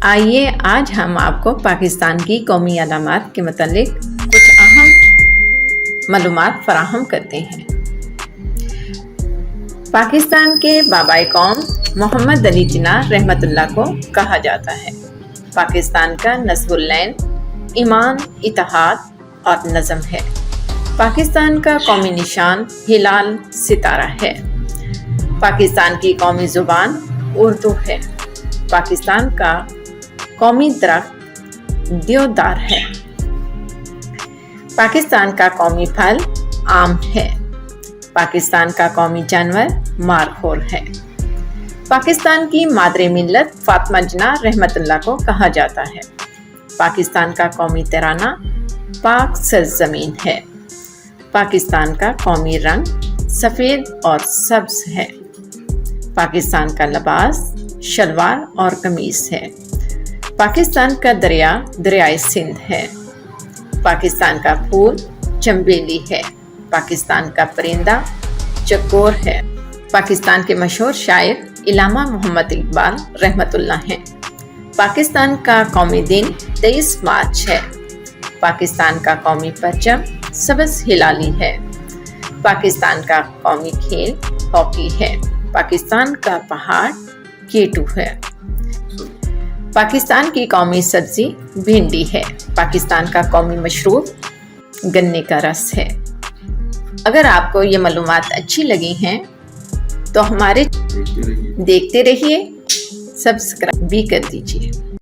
آئیے آج ہم آپ کو پاکستان کی قومی علامات کے متعلق کچھ اہم معلومات فراہم کرتے ہیں۔ پاکستان کے بابائے قوم محمد علی جناح رحمۃ اللہ کو کہا جاتا ہے۔ پاکستان کا نصب العین ایمان، اتحاد اور نظم ہے۔ پاکستان کا قومی نشان ہلال ستارہ ہے۔ پاکستان کی قومی زبان اردو ہے۔ پاکستان کا قومی درخت دیودار ہے۔ پاکستان کا قومی پھل آم ہے۔ پاکستان کا قومی جانور مارخور ہے۔ پاکستان کی مادر ملت فاطمہ جناح رحمۃ اللہ کو کہا جاتا ہے۔ پاکستان کا قومی ترانہ پاک سرزمین ہے۔ پاکستان کا قومی رنگ سفید اور سبز ہے۔ پاکستان کا لباس شلوار اور قمیص ہے۔ پاکستان کا دریا دریائے سندھ ہے۔ پاکستان کا پھول چنبیلی ہے۔ پاکستان کا پرندہ چکور ہے۔ پاکستان کے مشہور شاعر علامہ محمد اقبال رحمۃ اللہ ہیں۔ پاکستان کا قومی دن 23 مارچ ہے۔ پاکستان کا قومی پرچم سبز ہلالی ہے۔ پاکستان کا قومی کھیل ہاکی ہے۔ پاکستان کا پہاڑ کیٹو ہے۔ پاکستان کی قومی سبزی بھنڈی ہے۔ پاکستان کا قومی مشروب گنے کا رس ہے۔ اگر آپ کو یہ معلومات اچھی لگی ہیں تو ہمارے دیکھتے رہیے، سبسکرائب بھی کر دیجیے۔